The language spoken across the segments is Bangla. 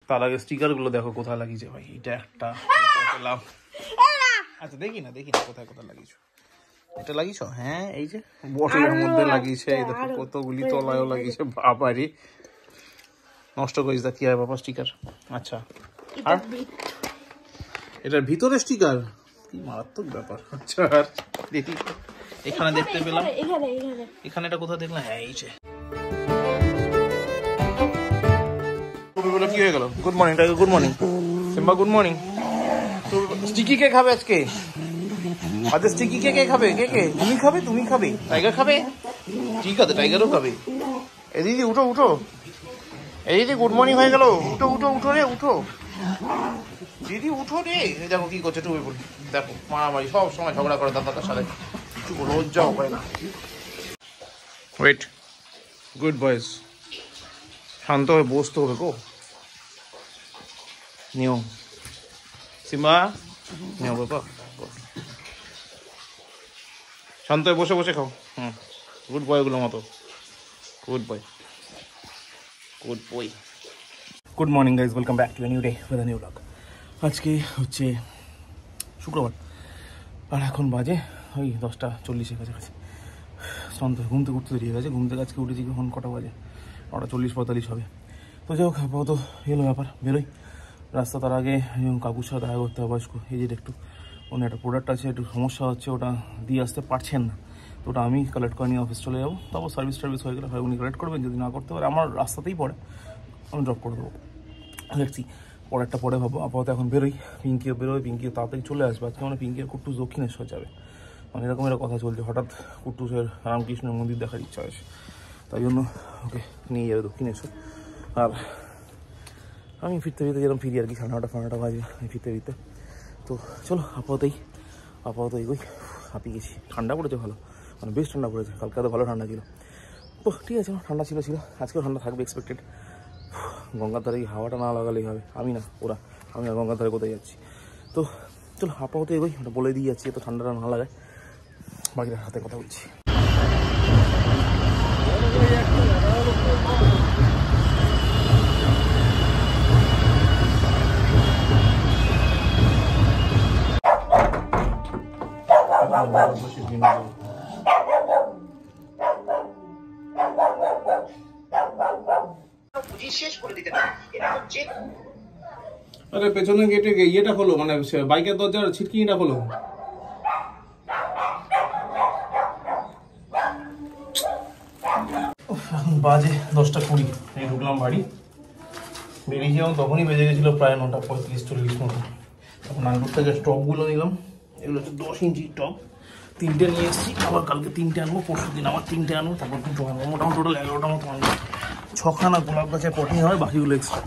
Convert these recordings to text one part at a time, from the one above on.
তার আগে স্টিকার গুলো দেখো কোথায় লাগিয়েছে ভাই। এটা একটা পেলাম। আচ্ছা দেখি না কোথায় লাগিয়েছো। এটা লাগিয়েছো? হ্যাঁ এই যে বটলের মধ্যে লাগিয়েছে। এই দেখো কতগুলি তলায়ও লাগিয়েছে। বাবারে নষ্ট করিস দা কি হয় বাবা স্টিকার। আচ্ছা আর এটার ভিতরে স্টিকার, কি মারাত্মক ব্যাপার। আচ্ছা আর দেখি এখানে দেখতে পেলাম, এখানে এটা কোথায় দেখলাম? হ্যাঁ এই যে কি হয়ে গেল? Good morning tiger, good morning Simba, good morning. Sticky কে খাবে আজকে? আচ্ছা স্টিকি কে খাবে? কে তুমি খাবে? টাইগার খাবে? ঠিক আছে টাইগারও খাবে। এ দিদি উঠো। এই দিদি গুড মর্নিং হয়ে গেল। উঠো রে উঠো দিদি, উঠো রে। দেখো কি করছে টুপি বলি, দেখো মারামারি, সব সময় ঝগড়া করে দাদাটার সাথে, একটু লজ্জাও করে না। ওয়েট, গুড বয়েজ, শান্ত হয়ে বসতে হবে গো। নিও সিম্বা, নিও বাবা, শান্ত হয়ে বসে খাও। গুড বয় গুলো মতো, good boy. Good morning guys, welcome back to a new day with a new blog. আজকে হচ্ছে শুক্রবার আর এখন বাজে ওই 10:40 কাছাকাছি। শান্ত ঘুম থেকে উঠতে দেরি হয়ে গেছে। ঘুম থেকে আজকে উঠেছি এখন কটা বাজে? 9:40-45 হবে। তো যাই হোক আপাতত এলো ব্যাপার, বেরোই রাস্তা। তার আগে কাকুর সাথে দেখা করতে হবে। বয়স্ক এজের একটু অন্য একটা প্রোডাক্ট আছে, একটু সমস্যা হচ্ছে, ওটা দিয়ে আসতে পারছেন না। তো ওটা আমি কালেক্ট করে নিয়ে অফিস চলে যাবো। তারপর সার্ভিস হয়ে গেলে হয় উনি কালেক্ট করবেন, যদি না করতে পারে আমার রাস্তাতেই পড়ে, আমি ড্রপ করে দেবো। দেখছি পরেরটা পরে ভাবো। আপাতত এখন বেরোই। পিঙ্কিও বেরোয়, পিঙ্কিও তাড়াতাড়ি চলে আসবে। আজকে মানে পিঙ্কির কুট্টুস দক্ষিণেশ্বর যাবে, মানে এরকম একটা কথা চলছে। হঠাৎ কুট্টুসের রামকৃষ্ণের মন্দির দেখার ইচ্ছা আছে, তাই জন্য ওকে নিয়ে যাবে দক্ষিণেশ্বর। আর আমি ফিরতে যেরকম ফিরি আর কি, 9:30 বাজে আমি ফিরতে। তো চলো আপাতত এগোই। হাঁপিয়ে গেছি। ঠান্ডা পড়েছে ভালো, মানে বেশ ঠান্ডা পড়েছে। কালকে তো ভালো ঠান্ডা ছিল। তো ঠিক আছে, ঠান্ডা ছিল, আজকেও ঠান্ডা থাকবে এক্সপেক্টেড। গঙ্গার ধারে হাওয়াটা না লাগালেই হবে। আমি আর গঙ্গার ধারে কোথায় যাচ্ছি। তো চলো আপাতত এগোই, ওটা বলে দিয়ে যাচ্ছি, তো ঠান্ডাটা না লাগায়। বাকিটা হাতে কথা বলছি। আরে পেছনে গেটে ইয়েটা খোলো, মানে বাইকের দরজার ছিটকিনিটা খোলো। এখন বাজে 10:20, এই ঢুকলাম বাড়ি। বেরিয়েছিলাম তখনই বেজে গেছিলো প্রায় 9:35-40 মতো। তখন নানপুর থেকে স্টকগুলো নিলাম। এগুলো হচ্ছে 10 ইঞ্চি টপ, 3টে নিয়ে এসেছি। আবার কালকে 3টে আনবো, পরশু দিন আবার 3টে আনবো, তারপর 2টো আনবো। মোটামুটি টোটাল 11টা মতো আনবো। 6খানা গোলাপ গাছের পটি হয়, বাকিগুলো এক্সট্রা।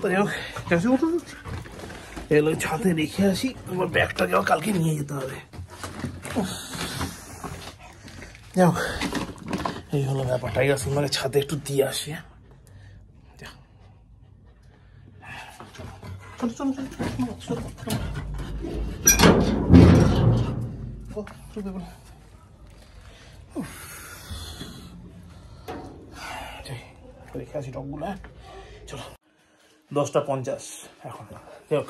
তো যাই হোক ক্যাশে উঠে এগুলো ছাদে রেখে আসি, তোমার ব্যাগটা যাওয়া কালকে নিয়ে যেতে হবে। যাই হোক এই হলো ব্যাপার। টাইগার সিম্বাকে ছাদে একটু দিয়ে আসি। রেখে আসি টপগুলো। চলো 10:50 এখন। যাই হোক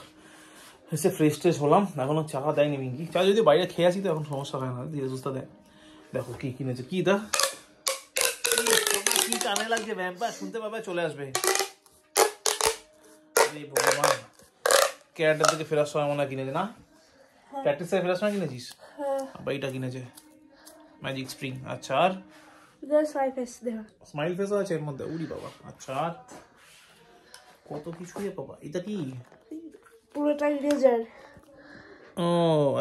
এসে ফ্রেশ ট্রেশ হলাম। এখনো চা দেয়নি মিঙ্কি। চা যদি বাইরে খেয়ে আসি তো এখন সমস্যা হয় না, ধীরে সুস্থ দেয়। দেখো কি কিনেছে, কি দা কি কানে লাগছে, ব্যাম্পা শুনতে পাবে চলে আসবে। ভগবান, ক্যারেটের থেকে ফেরার সময় মনে হয় কিনেছে না? প্র্যাকটিস থেকে ফেরার সময় কিনেছিস? আবার এইটা কিনেছে ম্যাজিক স্প্রিং। আচ্ছা আর স্মাইল ফেসও আছে এর মধ্যে, উড়ি বাবা। আচ্ছা আর কত কিছু বাবা। এটা কি পুরোটাই রেজার? ও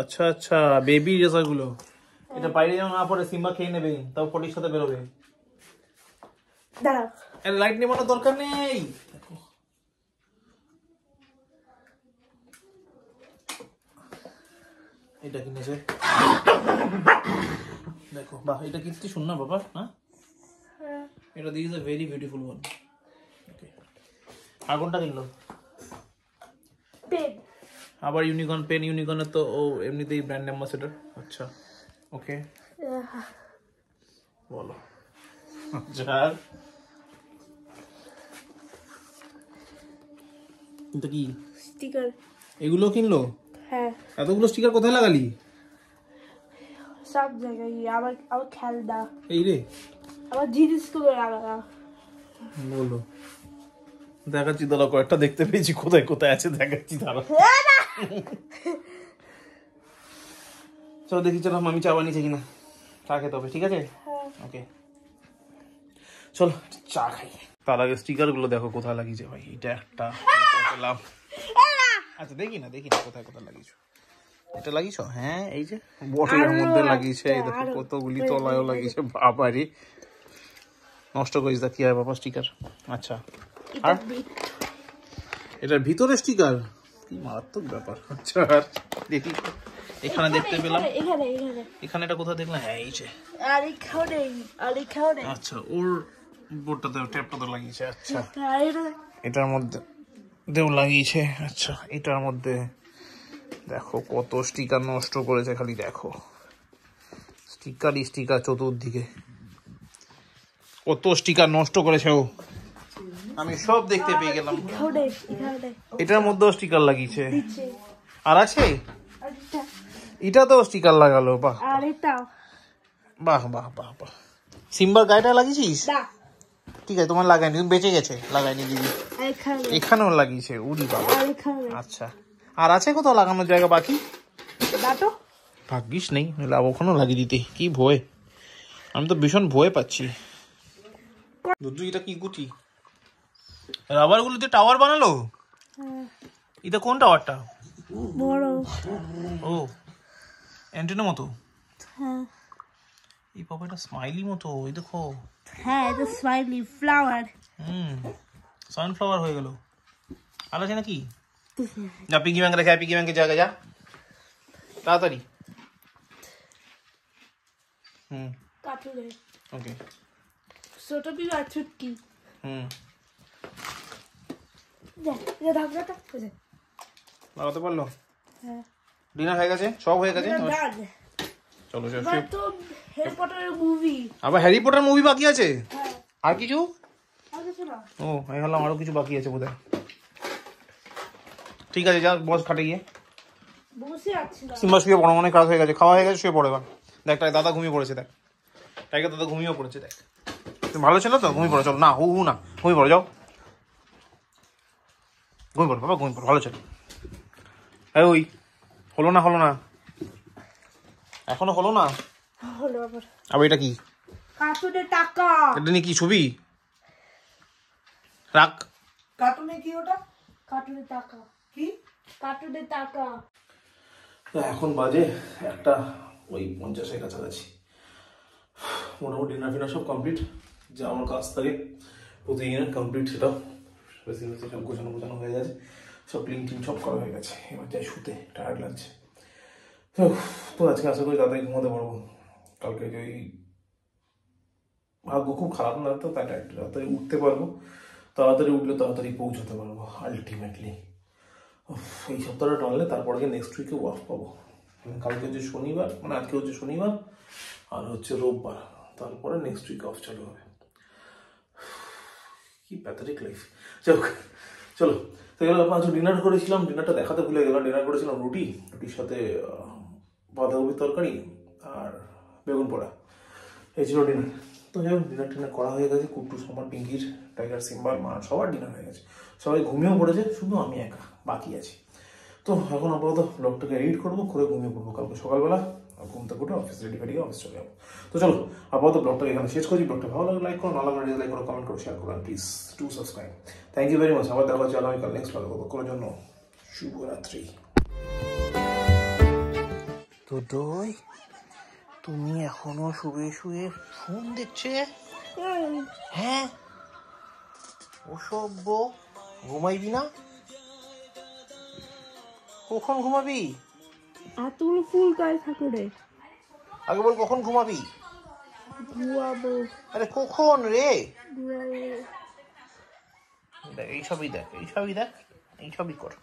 আচ্ছা বেবি রেজার গুলো। এটা বাইরে যেমন না পড়ে, সিম্বা খেয়ে নেবে, তাও পটির সাথে বেরোবে। দাঁড়াও, এর লাইট নেবানোর দরকার নেই। এটা কিনেছে দেখো, বাহ এটা কিনতে শুন না বাবা। হ্যাঁ এটা this a very beautiful one. Okay আর কোনটা কিনলো? পেন। আবার ইউনিকর্ন পেন। ইউনিকর্নের তো ও এমনিতেই ব্র্যান্ড অ্যাম্বাসেডর। আচ্ছা ওকে বলো। আচ্ছা এটা কি স্টিকার। এগুলো কিনলো? হ্যাঁ, এতগুলো স্টিকার কোথায় লাগালি? সব জায়গায়। আমার আমার খেলনা, এই রে আমার জিনিসগুলো লাগানো। বলো, দেখাচ্ছি দাঁড়া, কয়েকটা দেখতে পেয়েছি কোথায় কোথায় আছে, দেখাচ্ছি দাঁড়া। চলো দেখি, চলো আমি চা বানিয়েছি কিনা, চা খেতে হবে, ঠিক আছে? ওকে চলো চা খাই। তার আগে স্টিকার গুলো দেখো কোথায় লাগিয়েছে ভাই। এটা একটা পেলাম। আচ্ছা দেখি না কোথায় কোথায় লাগিয়েছো। এটা লাগিয়েছো? হ্যাঁ এই যে বটলের মধ্যে লাগিয়েছে। এই দেখো কতগুলি তলায়ও লাগিয়েছে। বাবারে নষ্ট করিস দা, কি হয় বাবা স্টিকার। আচ্ছা আর এটার ভিতরে স্টিকার, কি মারাত্মক ব্যাপার। আচ্ছা আর দেখি এখানে দেখতে পেলাম, এখানে এটা কোথায় দেখলাম? হ্যাঁ এই যে, আচ্ছা ওর বোর্ডটাতে ট্যাপটাতে লাগিয়েছে। আচ্ছা এটার মধ্যে দেও লাগিয়েছে। আচ্ছা এটার মধ্যে দেখো কত স্টিকার নষ্ট করেছে, খালি দেখো স্টিকারই স্টিকার চতুর্দিকে, কত স্টিকার নষ্ট করেছে ও। আমি সব দেখতে পেয়ে গেলাম। এটার মধ্যেও স্টিকার লাগিয়েছে। আর আছে এটা তো স্টিকার লাগালো। বাহ বাহ বাহ বাহ বাহ। সিম্বার গায়েটা লাগিয়েছিস? ঠিক আছে তোমার লাগাইনি, তুমি বেঁচে গেছে, লাগাইনি দিদি। এখানেও লাগিয়েছে, উড়ি বাবা। আচ্ছা আর আছে কোথাও লাগানোর জায়গা বাকি? ভাগ্যিস নেই, নাহলে ওখানেও লাগিয়ে দিতে। কি ভয়, আমি তো ভীষণ ভয় পাচ্ছি। দুধু এটা কি গুটি? রাবার গুলোতে টাওয়ার বানালো? এটা কোন টাওয়ারটা? বড়। ও অ্যান্টেনা মতো। হ্যাঁ এই বাবা এটা স্মাইলি মতো, এই দেখো। হ্যাঁ এটা স্মাইলি ফ্লাওয়ার। সানফ্লাওয়ার হয়ে গেল। আর আছে নাকি? যা পিগি ব্যাংকে রেখে, পিগি ব্যাংকে জায়গা যা তাড়াতাড়ি। কাটুরে। ওকে ছোট পিউ আর ছুটকি। লাগাতে পারলো? হ্যাঁ ডিনার হয়ে গেছে, সব হয়ে গেছে। চলো হ্যারি পটারের মুভি। আবার হ্যারি পটার মুভি বাকি আছে? হ্যাঁ আর কিছু? আর কিছু না। ও আমি ভাবলাম আরো কিছু বাকি আছে বোধহয়। ঠিক আছে যা বস খাটে গিয়ে বসে আছি না। সিম্বা শুয়ে পড়ো, অনেক কাজ হয়ে গেছে, খাওয়া হয়ে গেছে, শুয়ে পড়ো এবার। দেখ তাই দাদা ঘুমিয়ে পড়েছে, দেখ টাইগার দাদা ঘুমিয়েও পড়েছে। দেখ তুমি ভালো ছিল তো, ঘুমিয়ে পড়ো। চলো না হু না, ঘুমিয়ে পড়ো, যাও ঘুমিয়ে পড়ো বাবা, ঘুমিয়ে পড়ো, ভালো ছিল। হ্যাঁ ওই হলো না এখনো হলো না। হলো আবার। আবার এটা কি? কার্টুনের টাকা। এটা নিয়ে কি ছবি? রাখ। কার্টুনে কি ওটা? কার্টুনের টাকা। কি কার্টুনের টাকা? এখন বাজে একটা ওই 50-এর কাছাকাছি। মোটামুটি ডিনার ফিনার সব কমপ্লিট, যা আমার কাজ থাকে প্রতিদিনের কমপ্লিট, সেটা বেশি বেশি সব গোছানো হয়ে গেছে, সব ক্লিন টিন সব করা হয়ে গেছে। এবার যাই শুতে, টায়ার্ড লাগছে। তো আজকে আশা করি তাড়াতাড়ি ঘুমাতে পারবো। কালকে যে ওই ভাগ্য খুব খারাপ না তো, তাই তাড়াতাড়ি উঠতে পারবো। তাড়াতাড়ি উঠলে তাড়াতাড়ি পৌঁছাতে পারবো আলটিমেটলি। এই সপ্তাহটা টানলে তারপরে নেক্সট উইকে অফ পাবো। কালকে হচ্ছে শনিবার, মানে আজকে হচ্ছে শনিবার আর হচ্ছে রোববার, তারপরে নেক্সট উইক অফ চালু হবে। কি প্যাথেটিক লাইফ। চলো তো গেলাম। আজ ডিনার করেছিলাম, ডিনারটা দেখাতে ভুলে গেলাম। ডিনার করেছিলাম রুটির সাথে বাঁধাকপির তরকারি আর বেগুন পোড়া, এই ছিল ডিনার। তো যাই হোক ডিনার টিনার করা হয়ে গেছে। কুট্টু সবার, পিঙ্কির, টাইগার, সিম্বার, মা সবার ডিনার হয়ে গেছে। সবাই ঘুমিয়েও পড়েছে, শুধু আমি একা বাকি আছি। তো এখন আপাতত ব্লগটাকে এডিট করবো, করে ঘুমিয়ে পড়বো। কালকে সকালবেলা ঘুম থেকে উঠে অফিস রেডি ফেডি অফিস চলে যাবো। তো চলো আপাতত ব্লগটাকে এখানে শেষ করছি। ব্লগটা ভালো লাগলে লাইক করো, না লাগলে ডিসলাইক করো, কমেন্ট করো, শেয়ার করো, please to subscribe. Thank you very much. আবার দেখা হচ্ছে আগামীকাল নেক্সট ব্লগে। ততক্ষণের জন্য শুভরাত্রি। তো ডই তুমি এখনো শুয়ে শুয়ে ফোন দেখছে? হ্যাঁ অসভ্য, ঘুমাইবি না? কখন ঘুমাবি? এতগুলো ফুল গায়ে ঠাকুরে। আগে বল কখন ঘুমাবি? ঘুমাবো। আরে কখন রে? ঘুমাবো। দেখ এইসবই কর।